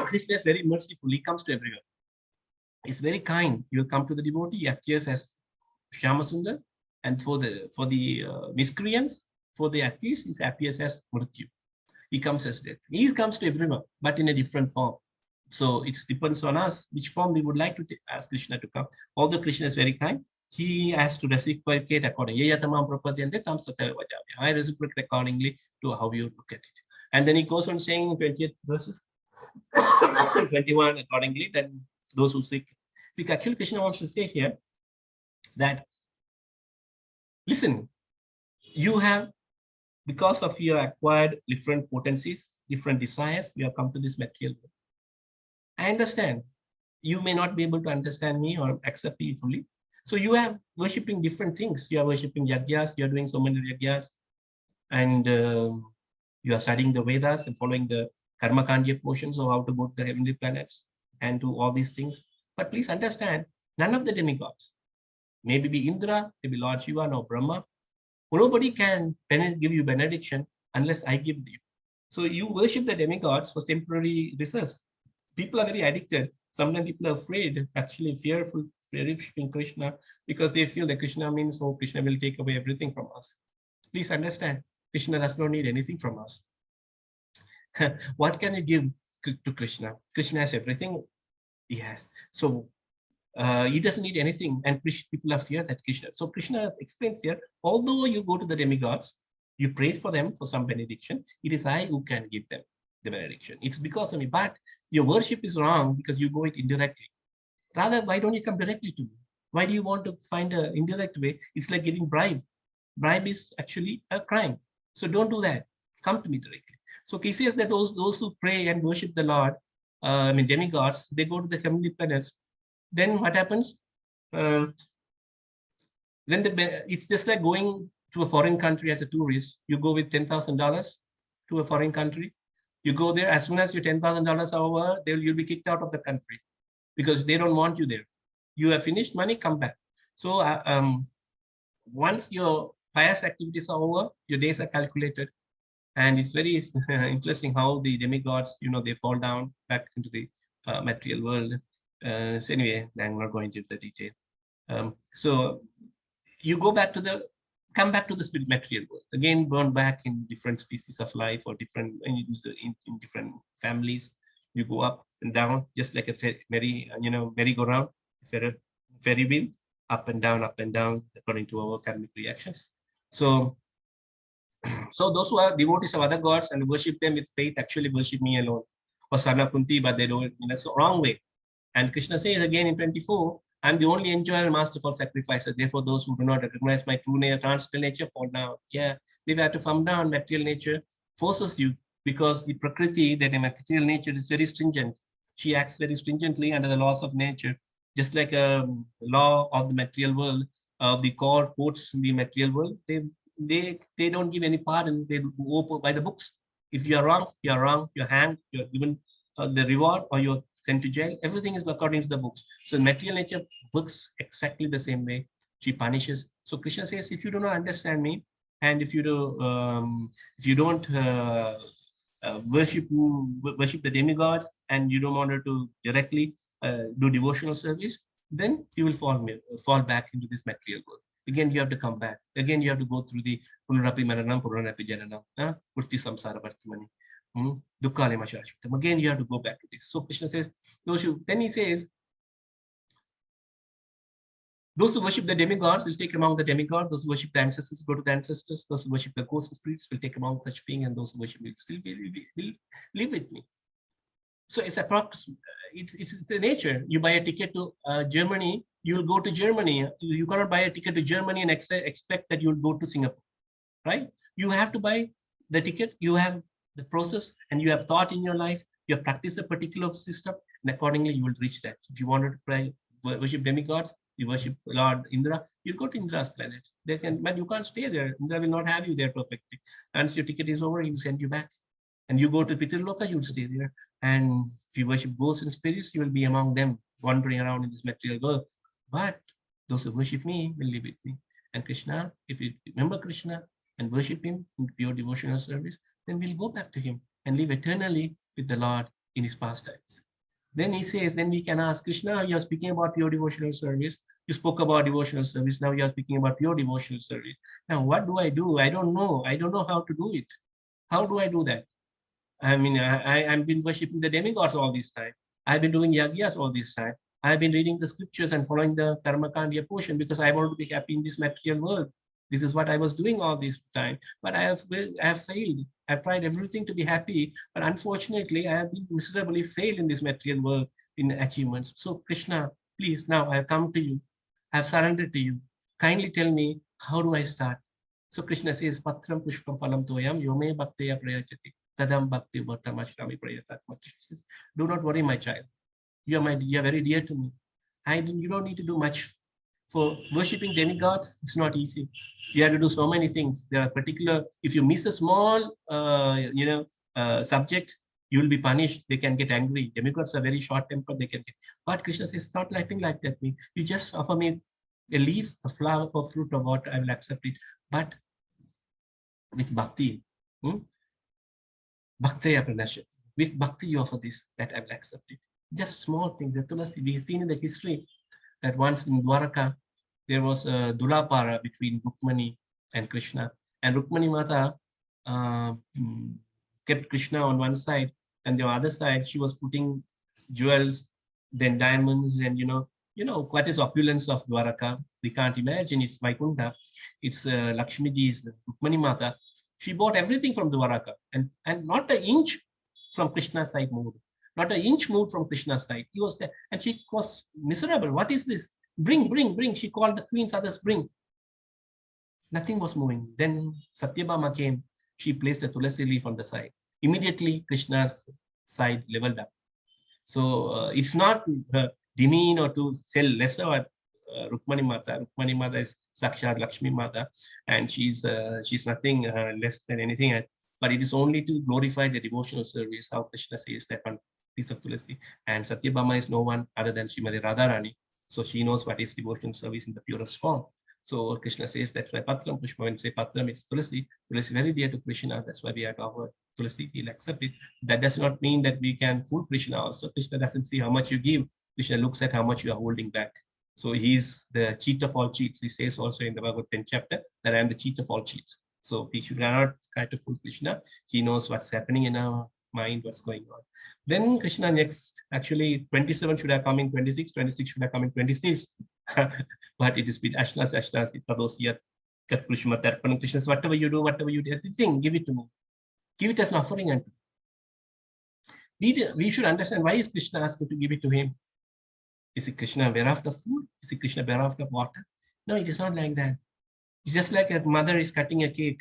Krishna is very merciful. He comes to everyone. He's very kind. He will come to the devotee. He appears as Shyamasundar. And for the miscreants, for the atheists, he appears as Mrityu. He comes as death. He comes to everyone, but in a different form. So it depends on us which form we would like to ask Krishna to come. Although Krishna is very kind, he has to reciprocate accordingly. I reciprocate accordingly to how you look at it. And then he goes on saying 20th verses, 21 accordingly, that those who seek. Actually, Krishna wants to say here that, listen, you have, because of your acquired different potencies, different desires, you have come to this material world. I understand. You may not be able to understand me or accept me fully. So you are worshipping different things. You are worshipping yagyas. You are doing so many yagyas. And you are studying the Vedas and following the Karma Kandya portions of how to go to the heavenly planets and do all these things. But please understand, none of the demigods, maybe be Indra, maybe Lord Shiva, or Brahma, nobody can give you benediction unless I give you. So you worship the demigods for temporary results. People are very addicted. Sometimes people are afraid, actually fearful, worshipping Krishna because they feel that Krishna means, oh, Krishna will take away everything from us. Please understand, Krishna does not need anything from us. What can you give to Krishna? Krishna has everything he has. So he doesn't need anything, and people are fear that Krishna. So Krishna explains here, although you go to the demigods, you pray for them for some benediction, it is I who can give them the benediction. It's because of me, but your worship is wrong because you go it indirectly. Rather, why don't you come directly to me? Why do you want to find an indirect way? It's like giving bribe. Bribe is actually a crime. So don't do that. Come to me directly. So he says that those who pray and worship the Lord, demigods, they go to the heavenly planets. Then what happens? Then it's just like going to a foreign country as a tourist. You go with $10,000 to a foreign country. You go there, as soon as your $10,000 are over, you'll be kicked out of the country because they don't want you there. You have finished money, come back. So once your pious activities are over, your days are calculated. And it's very interesting how the demigods, they fall down back into the material world. So anyway, I'm not going into the detail. So you come back to the spirit material world, again born back in different species of life or different in different families. You go up and down just like a merry-go-round, ferry wheel, up and down according to our karmic reactions. So those who are devotees of other gods and worship them with faith actually worship me alone. Or Sarna Kunti, but they don't, that's the wrong way. And Krishna says again in 24, I'm the only enjoyer and master for sacrifices. Therefore, those who do not recognize my true nature, transcendental nature, fall down. Yeah, they've had to come down. Material nature forces you because the Prakriti, that in material nature, is very stringent. She acts very stringently under the laws of nature, just like a law of the material world, of the courts in the material world. They don't give any pardon. They go by the books. If you are wrong, you are wrong. You're hanged. You're given the reward, or you're sent to jail. Everything is according to the books. So material nature works exactly the same way. She punishes. So Krishna says, if you do not understand me, and if you don't worship the demigods, and you don't want to directly do devotional service, then you will fall back into this material world. Again, you have to come back. Again, you have to go through the Punarapi Maranam, Puranapi Jananam, Purti Samsara Vartimani. Again, you have to go back to this. So Krishna says, then he says, those who worship the demigods will take among the demigods. Those who worship the ancestors go to the ancestors. Those who worship the ghosts and spirits will take among such beings, and those who worship me still will live with me. So it's the nature. You buy a ticket to Germany, you will go to Germany. You cannot buy a ticket to Germany and expect that you'll go to Singapore, right? You have to buy the ticket. You have the process, and you have thought in your life You have practiced a particular system, and accordingly you will reach that. If you wanted to pray, worship demigods, you worship Lord Indra, you go to Indra's planet. They can, but you can't stay there. Indra will not have you there perfectly. Once your ticket is over, he will send you back. And you go to Pitirloka, you will stay there. And if you worship ghosts and spirits, you will be among them, wandering around in this material world. But those who worship me will live with me. And Krishna, if you remember Krishna and worship him in pure devotional service, then we'll go back to him and live eternally with the Lord in his pastimes. Then he says, then we can ask Krishna, you are speaking about pure devotional service. You spoke about devotional service. Now you are speaking about pure devotional service. Now, what do? I don't know. I don't know how to do it. How do I do that? I mean, I've been worshiping the demigods all this time. I've been doing yagyas all this time. I've been reading the scriptures and following the karma kandya portion because I want to be happy in this material world. This is what I was doing all this time. But I have failed. I've tried everything to be happy, but unfortunately, I have been miserably failed in this material world in achievements. So, Krishna, please, now I have come to you. I have surrendered to you. Kindly tell me, how do I start? So Krishna says, Patram Pushpam Phalam Toyam Yome Bhakteya Prayachati. Tadam Bhakti Bhattamashami Prayatatma. Do not worry, my child. You are very dear to me. You don't need to do much. For worshipping demigods, it's not easy. You have to do so many things. There are particular, if you miss a small, subject, you will be punished. They can get angry. Demigods are very short-tempered. They can get. But Krishna says, not nothing like that. You just offer me a leaf, a flower, or fruit, or what, I will accept it. But with bhakti, bhaktaya pranashati. With bhakti, you offer this, that I will accept it. Just small things. We've seen in the history that once in Dwaraka, there was a Dulapara between Rukmani and Krishna. And Rukmani Mata kept Krishna on one side, and the other side, she was putting jewels, then diamonds, and what is opulence of Dwaraka? We can't imagine. It's Vaikuntha. It's Lakshmiji's Rukmani Mata. She bought everything from Dwaraka, and not an inch from Krishna's side moved. Not an inch moved from Krishna's side. He was there, and she was miserable. What is this? Bring, bring, bring. She called the queens, others, bring. Nothing was moving. Then Satyabhama came. She placed a tulasi leaf on the side. Immediately, Krishna's side leveled up. So it's not demean or to sell lesser at Rukmani Mata. Rukmani Mata is Sakshat Lakshmi Mata, and she's nothing less than anything. But it is only to glorify the devotional service. How Krishna says that one piece of tulasi, and Satyabhama is no one other than Srimati Radharani. So she knows what is devotional service in the purest form. So Krishna says that's why Patram Pushpa, when you say Patram, it's tulasi. Tulasi very dear to Krishna. That's why we have to offer tulasi. He'll accept it. That does not mean that we can fool Krishna also. Krishna doesn't see how much you give. Krishna looks at how much you are holding back. So he's the cheat of all cheats. He says also in the Bhagavad 10th chapter that I am the cheat of all cheats. So we should not try to fool Krishna. He knows what's happening in our mind, what's going on. Then Krishna next, actually 27 should have come in 26, 26 should have come in 26. But it is with Ashnas, Itadosiyat, Kat Krishma Tarpanam. Krishna says, whatever you do, everything, give it to me. Give it as an offering unto me. We should understand why is Krishna asking to give it to him. Is it Krishna aware of the food? Is it Krishna aware of the water? No, it is not like that. It's just like a mother is cutting a cake,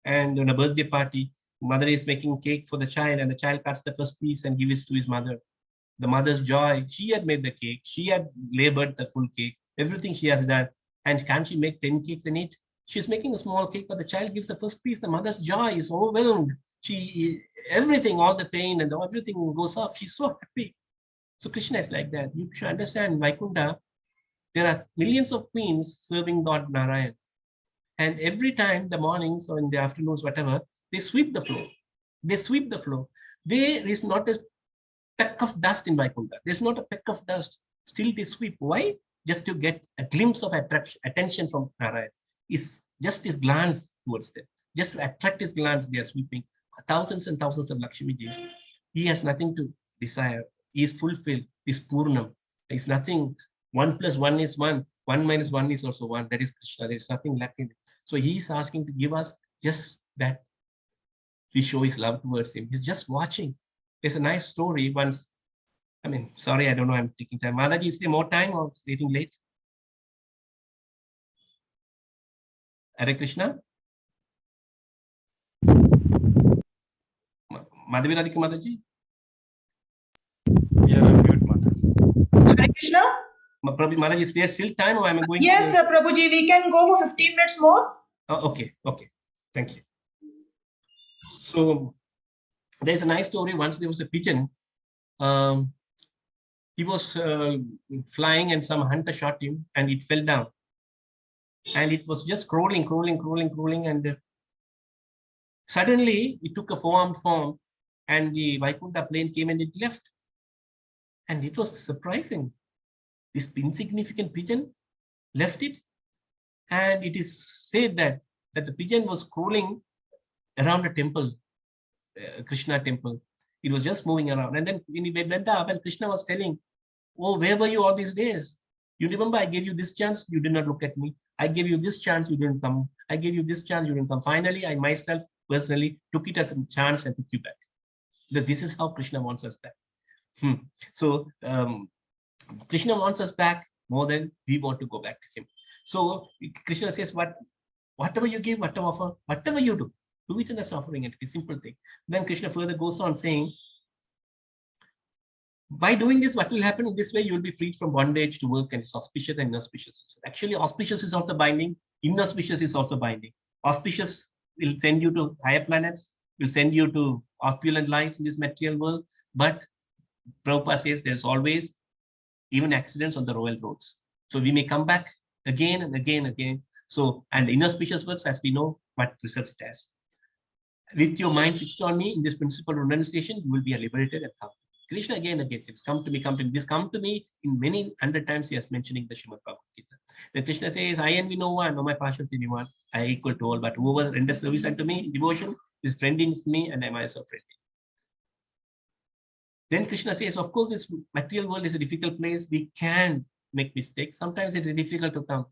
and on a birthday party, mother is making cake for the child, and the child cuts the first piece and gives it to his mother. The mother's joy, she had made the cake, she had labored the full cake, everything she has done. And can't she make 10 cakes and eat? She's making a small cake, but the child gives the first piece. The mother's joy is overwhelmed. Everything, all the pain and everything goes off. She's so happy. So Krishna is like that. You should understand, Vaikuntha, there are millions of queens serving Lord Narayan. And every time, the mornings or in the afternoons, whatever, they sweep the floor. They sweep the floor. There is not a peck of dust in Vaikuntha. There's not a peck of dust. Still they sweep. Why? Just to get a glimpse of attention from Narayan. It's just his glance towards them. Just to attract his glance, they are sweeping. Thousands and thousands of Lakshmijis. He has nothing to desire. He is fulfilled. He is Purnam. There is nothing. 1 + 1 is 1. 1 - 1 is also 1. That is Krishna. There is nothing lacking. So he is asking to give us just that we show his love towards him. He's just watching. There's a nice story once. I mean, sorry, I don't know. I'm taking time. Madaji, is there more time or it's getting late? Hare Krishna. Madhavi Radhika Madaji. Krishna? Mataji, is there still time, or am I going? Yes, Prabhuji, we can go for 15 minutes more. Okay, okay. Thank you. So there's a nice story. Once there was a pigeon. He was flying, and some hunter shot him, and it fell down. And it was just crawling, and suddenly it took a four-armed form, and the Vaikunta plane came and it left. And it was surprising. This insignificant pigeon left it, and it is said that the pigeon was crawling around a temple, Krishna temple. It was just moving around, and then when he went up, and Krishna was telling, "Oh, where were you all these days? You remember I gave you this chance, you did not look at me. I gave you this chance, you didn't come. I gave you this chance, you didn't come. Finally, I myself personally took it as a chance and took you back." This is how Krishna wants us back. So Krishna wants us back more than we want to go back to him. So Krishna says, whatever you give, whatever offer, whatever you do it as offering. It's a simple thing. Then Krishna further goes on saying, by doing this, what will happen in this way? You will be freed from bondage to work, and it's auspicious and inauspicious. Actually, auspicious is also binding. Inauspicious is also binding. Auspicious will send you to higher planets, will send you to opulent life in this material world. But Prabhupada says there's always even accidents on the royal roads. So we may come back again and again and again. So, and inauspicious works, as we know, what results it has. With your mind fixed on me in this principle of renunciation, you will be liberated and happy. Krishna again says, come to me, come to me. This come to me in many 100 times he is mentioning the Srimad Bhagavad Gita. Then Krishna says, I envy no one, no my partiality anyone. I equal to all, but whoever renders service unto me, devotion, is friend in me, and I myself friend. Then Krishna says, of course, this material world is a difficult place. We can make mistakes. Sometimes it is difficult to come.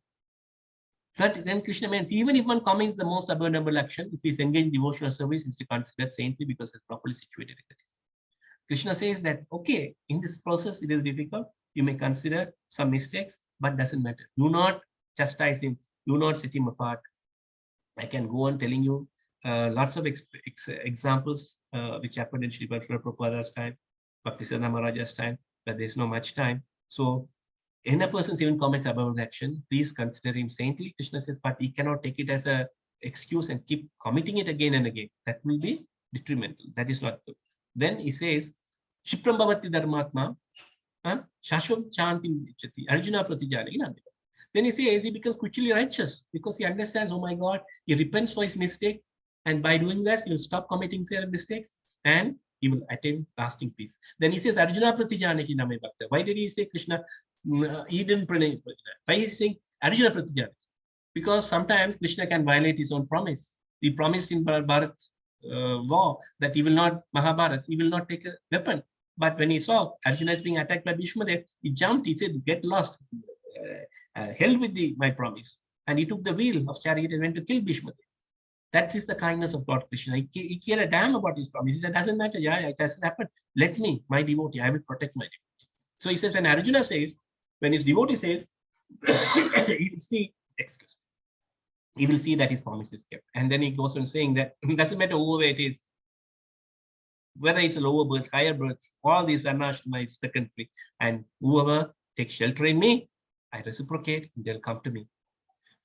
But then Krishna means, even if one commits the most abominable action, if he is engaged in devotional service, he is to consider saintly because it's properly situated. Krishna says that, okay, in this process, it is difficult. You may consider some mistakes, but doesn't matter. Do not chastise him. Do not set him apart. I can go on telling you lots of examples which happened in Srila Prabhupada's time, Bhaktisiddhanta Maharaja's time, but there's no much time. So, when a person even comments about action, please consider him saintly. Krishna says, but he cannot take it as an excuse and keep committing it again and again. That will be detrimental. That is not good. Then he says, Shipram Bhavati Dharmatma, Shashwam Chanti Chati, Arjuna Pratijani. Then he says he becomes quickly righteous because he understands, oh my God, he repents for his mistake. And by doing that, he will stop committing mistakes and he will attain lasting peace. Then he says, Arjuna Pratijani ki name bhakta. Why did he say Krishna? He didn't pranay. Why is he saying Arjuna Pratijani? Because sometimes Krishna can violate his own promise. He promised in Bharat war that he will not, Mahabharata, he will not take a weapon. But when he saw Arjuna is being attacked by Bhishmadev, he jumped, he said, get lost, held with my promise. And he took the wheel of chariot and went to kill Bhishmadev. That is the kindness of Lord Krishna. He cared a damn about his promise. He said, doesn't matter, yeah, it hasn't happened. Let me, my devotee, I will protect my devotee. So he says, when Arjuna says, when his devotee says, he will see, excuse me, he will see that his promise is kept. And then he goes on saying that it doesn't matter whoever it is, whether it's a lower birth, higher birth, all these Varnashrama is secondary. And whoever takes shelter in me, I reciprocate, and they'll come to me.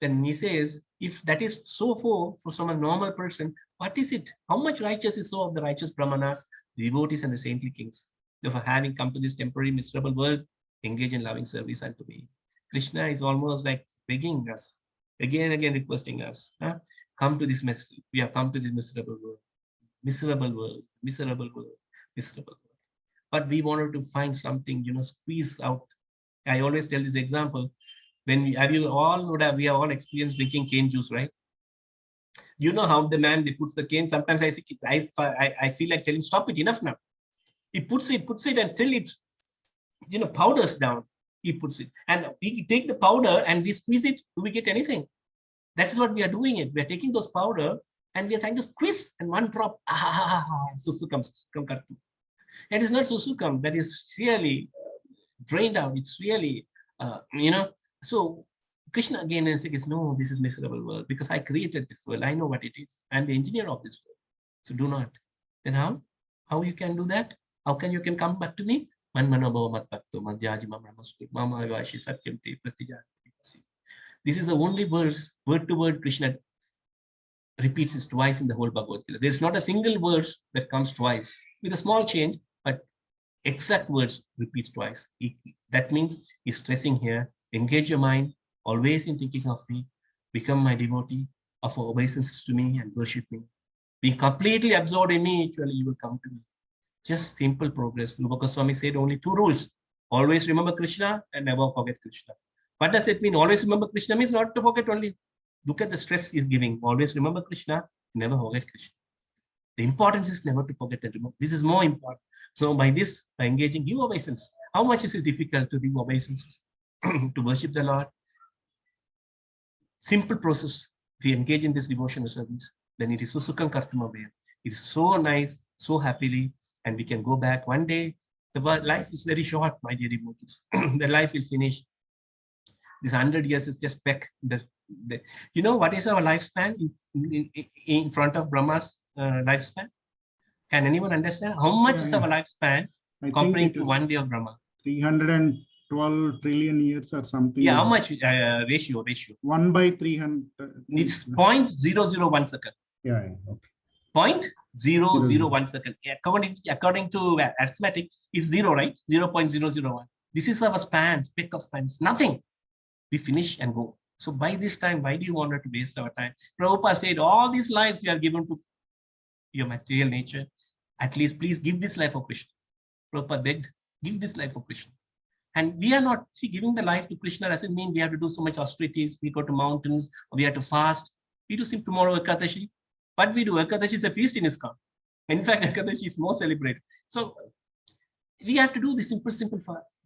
Then he says, if that is so for some normal person, what is it? How much righteous is so of the righteous Brahmanas, the devotees, and the saintly kings? Therefore, having come to this temporary miserable world, engage in loving service unto me. Krishna is almost like begging us, again and again requesting us, come to this mess. We have come to this miserable world. Miserable world, miserable world, miserable world. But we wanted to find something, squeeze out. I always tell this example. When we have all experienced drinking cane juice, right? You know how the man puts the cane. Sometimes I see I feel like telling, stop it, enough now. He puts it, and still it's powders down. He puts it, and we take the powder and we squeeze it. Do we get anything? That is what we are doing. It we are taking those powder and we are trying to squeeze, and one drop, susukam kartu. It is not susukam. That is really drained out. It's really, So Krishna again and says, no, this is miserable world because I created this world. I know what it is. I'm the engineer of this world. So do not. Then how? How you can do that? How can you come back to me? This is the only verse, word to word, Krishna repeats it twice in the whole Bhagavad Gita. There's not a single verse that comes twice with a small change, but exact words repeats twice. That means he's stressing here, engage your mind, always in thinking of me, become my devotee, offer obeisance to me and worship me. Being completely absorbed in me, actually you will come to me. Just simple progress. Rupa Goswami said only 2 rules. Always remember Krishna and never forget Krishna. What does it mean? Always remember Krishna means not to forget only. Look at the stress he's giving. Always remember Krishna, never forget Krishna. The importance is never to forget and remember. This is more important. So by this, by engaging, give obeisance. How much is it difficult to give obeisances? To worship the Lord? Simple process. If we engage in this devotional service, then it is Susukam Kartama Vaya. It is so nice, so happily, and we can go back one day. The life is very short, my dear devotees. The life will finish. This 100 years is just peck. You know what is our lifespan in front of Brahma's lifespan? Can anyone understand how much is our lifespan comparing to one day of Brahma? 312 trillion years or something. Yeah, how much ratio? 1 by 300. It's 0.001 second. Yeah, okay. 0.001 second. According to arithmetic, it's 0, right? 0.001. This is our span, speck of span. It's nothing. We finish and go. So by this time, why do you want to waste our time? Prabhupada said, all these lives we are given to your material nature. At least please give this life for Krishna. Prabhupada begged, give this life for Krishna. And we are not, giving the life to Krishna doesn't mean we have to do so much austerities, we go to mountains, or we have to fast. We do some tomorrow Ekadashi. What we do, Ekadashi is a feast in ISKCON. In fact, Ekadashi is more celebrated. So we have to do the simple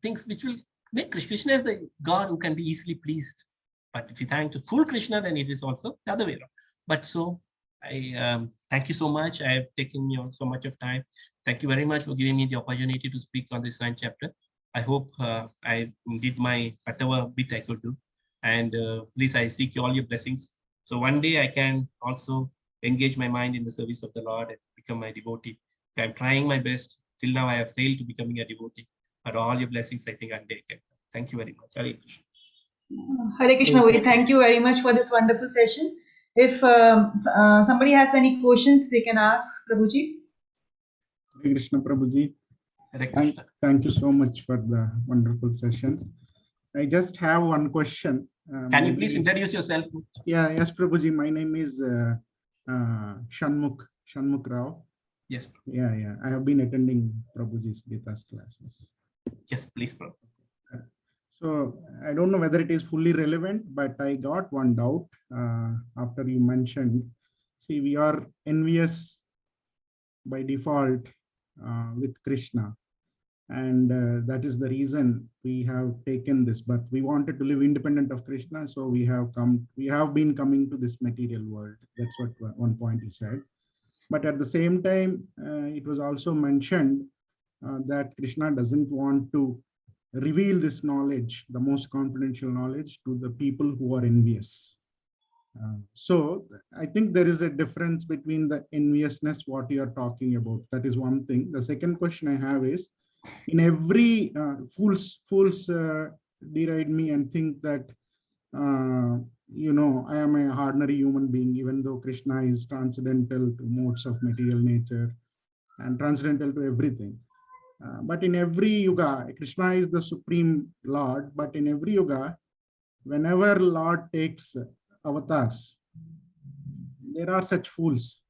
things which will make Krishna is the God who can be easily pleased. But if you thank to full Krishna, then it is also the other way around. But so I thank you so much. I have taken so much of time. Thank you very much for giving me the opportunity to speak on this 9th chapter. I hope I did my whatever bit I could do. And please, I seek all your blessings. So one day I can also engage my mind in the service of the Lord and become my devotee. I'm trying my best. Till now, I have failed to becoming a devotee. But all your blessings, I think one day I can. Thank you very much. Hare Krishna. Hare Krishna, we thank you very much for this wonderful session. If somebody has any questions, they can ask Prabhuji. Hare Krishna, Prabhuji. Thank you so much for the wonderful session. I just have one question. Can you please introduce yourself? Yeah, yes, Prabhuji. My name is Shanmukh Rao. Yes. Yeah. I have been attending Prabhuji's Gita's classes. Yes, please, Prabhu. So I don't know whether it is fully relevant, but I got one doubt after you mentioned. See, we are envious by default with Krishna. And that is the reason we have taken this, but we wanted to live independent of Krishna. So we have been coming to this material world. That's what one point you said. But at the same time, it was also mentioned that Krishna doesn't want to reveal this knowledge, the most confidential knowledge, to the people who are envious. So I think there is a difference between the enviousness, what you are talking about. That is one thing. The second question I have is, in every fools deride me and think that I am an ordinary human being, even though Krishna is transcendental to modes of material nature and transcendental to everything. But in every yuga, Krishna is the supreme Lord. But in every yuga, whenever Lord takes avatars, there are such fools.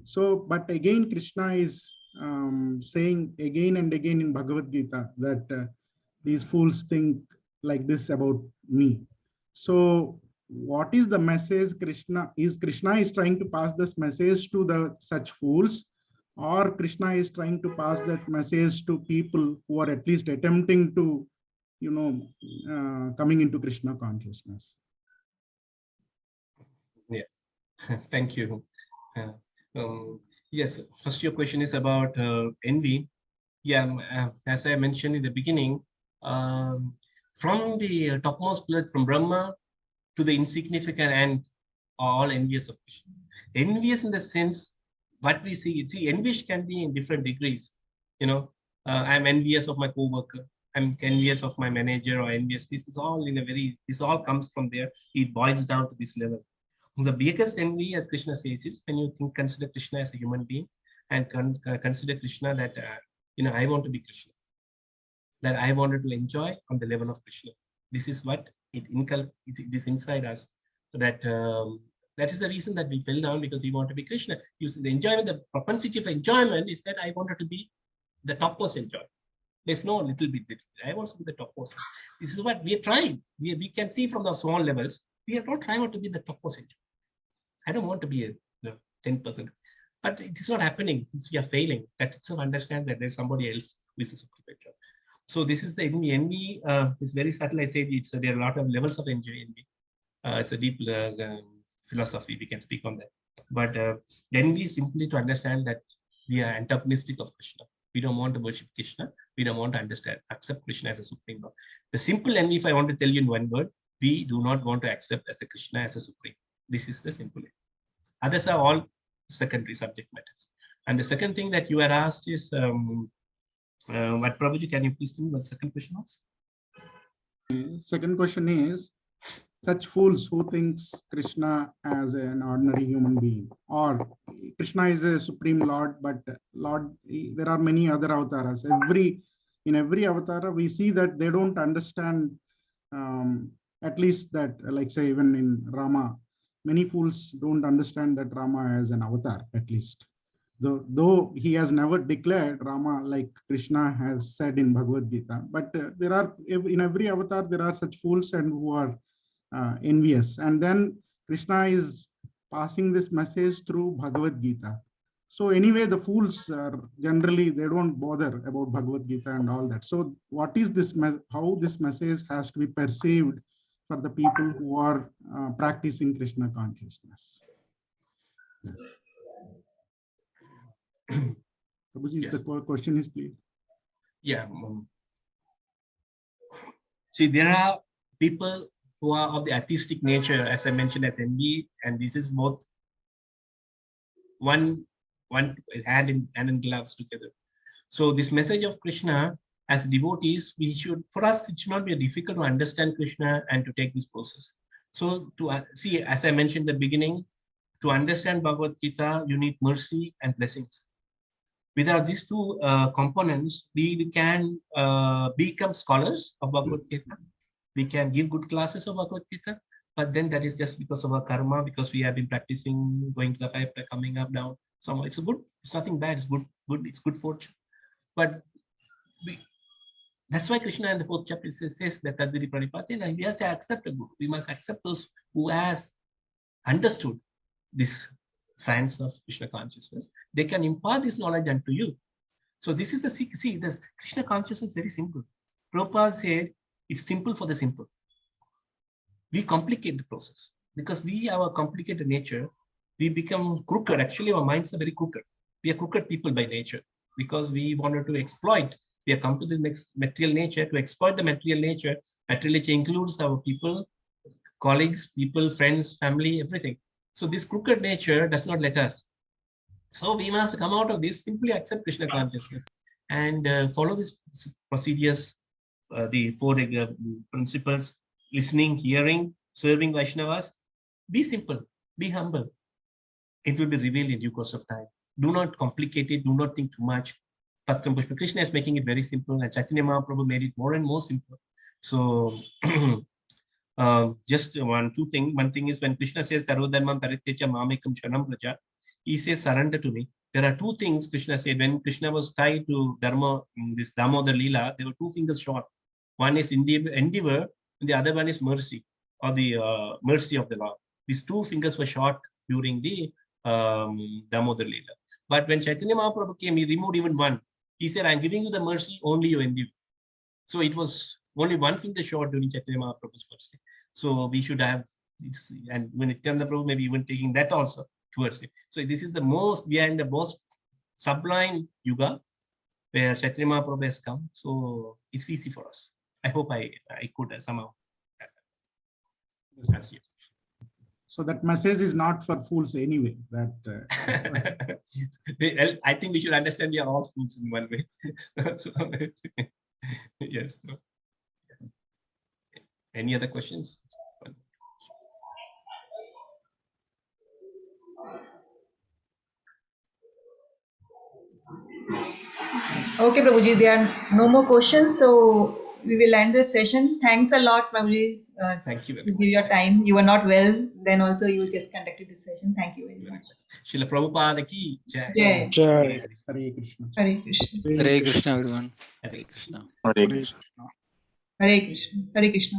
So, but again, Krishna is saying again and again in Bhagavad Gita that these fools think like this about me. So what is the message Krishna is trying to pass this message to the such fools, or Krishna is trying to pass that message to people who are at least attempting to, coming into Krishna consciousness? Yes, thank you. Yes, first your question is about envy. Yeah, as I mentioned in the beginning, from the topmost blood, from Brahma to the insignificant and all envious of Krishna. Envious in the sense, what we see, envious can be in different degrees. I'm envious of my co-worker. I'm envious of my manager or envious. This is all this all comes from there. It boils down to this level. The biggest envy, as Krishna says, is when you consider Krishna as a human being and consider Krishna that, I want to be Krishna, that I wanted to enjoy on the level of Krishna. This is what it is inside us. That is the reason that we fell down, because we want to be Krishna. The enjoyment, the propensity of enjoyment is that I wanted to be the topmost enjoyer. There's no little bit. I want to be the topmost. This is what we are trying. We can see from the small levels. We are not trying to be the topmost enjoyer. I don't want to be a 10%. But it is not happening. We are failing. That itself understand that there's somebody else who is a supreme enjoyer. So this is the envy. Envy is very subtle. I said there are a lot of levels of envy. It's a deep philosophy. We can speak on that. But envy is simply to understand that we are antagonistic of Krishna. We don't want to worship Krishna. We don't want to accept Krishna as a supreme Lord. The simple envy, if I want to tell you in one word, we do not want to accept as a Krishna as a supreme. This is the simple envy. Others are all secondary subject matters. And the second thing that you are asked is, what Prabhuji, can you please tell me what the second question was? Second question is, such fools who thinks Krishna as an ordinary human being, or Krishna is a supreme Lord, but Lord, there are many other avatars. In every avatar, we see that they don't understand, at least that, like say, even in Rama, many fools don't understand that Rama is an avatar, at least. Though he has never declared Rama like Krishna has said in Bhagavad Gita, but there are, in every avatar, there are such fools and who are envious. And then Krishna is passing this message through Bhagavad Gita. So anyway, the fools are generally, they don't bother about Bhagavad Gita and all that. So what is this, how this message has to be perceived for the people who are practicing Krishna consciousness? Yes. Prabhuji, yes. The question is, please. Yeah. See, there are people who are of the artistic nature, as I mentioned, as envy, and this is both one hand in gloves together. So this message of Krishna, as devotees, for us, it should not be difficult to understand Krishna and to take this process. So to see, as I mentioned in the beginning, to understand Bhagavad Gita, you need mercy and blessings. Without these two components, we can become scholars of Bhagavad Gita. We can give good classes of Bhagavad Gita, but then that is just because of our karma, because we have been practicing, going to the fire, coming up, down. So it's nothing bad. It's good. It's good fortune. But that's why Krishna in the 4th chapter says that Tadvidi Pranipati, we have to accept a guru. We must accept those who has understood this science of Krishna consciousness. They can impart this knowledge unto you. So this is the Krishna consciousness is very simple. Prabhupada said it's simple for the simple. We complicate the process because we have a complicated nature. We become crooked. Actually, our minds are very crooked. We are crooked people by nature because we wanted to exploit. We have come to the next material nature to exploit the material nature. Material nature includes our people, colleagues, people, friends, family, everything. So this crooked nature does not let us. So we must come out of this, simply accept Krishna consciousness and follow these procedures, the 4 principles: listening, hearing, serving Vaishnavas. Be simple, be humble. It will be revealed in due course of time. Do not complicate it, do not think too much. Bhaktam Pushpa Krishna is making it very simple, and Chaitanya Mahaprabhu made it more and more simple. So just one thing is when Krishna says Sarvodharmam Parityaja Mamekam Shanam Praja, he says surrender to me. There are 2 things Krishna said. When Krishna was tied to Dharma, this Damodar Leela, there were 2 fingers short. One is endeavor, and the other one is mercy, or the mercy of the Lord. These 2 fingers were short during the Damodar Leela. But when Chaitanya Mahaprabhu came, he removed even one. He said, I'm giving you the mercy, only you endeavor. So it was only 1 finger short during Chaitanya Mahaprabhu's mercy. So we should have, and when Nityananda Prabhu maybe even taking that also towards it. So this is we are in the most sublime yuga where Chaitanya Mahaprabhu has come. So it's easy for us. I hope I could somehow answer you. So that message is not for fools anyway. That I think we should understand we are all fools in one way. So, yes. Any other questions? Okay, Prabhuji, there are no more questions, so we will end this session. Thanks a lot, Prabhuji. Thank you very To much. give your time. You were not well, then also you just conducted this session. Thank you very much. Srila Prabhupada ki jai. Jai. Hare Krishna. Hare Krishna. Hare Krishna, everyone. Hare Hare Krishna. Hare Krishna. Hare Krishna. Hare Krishna.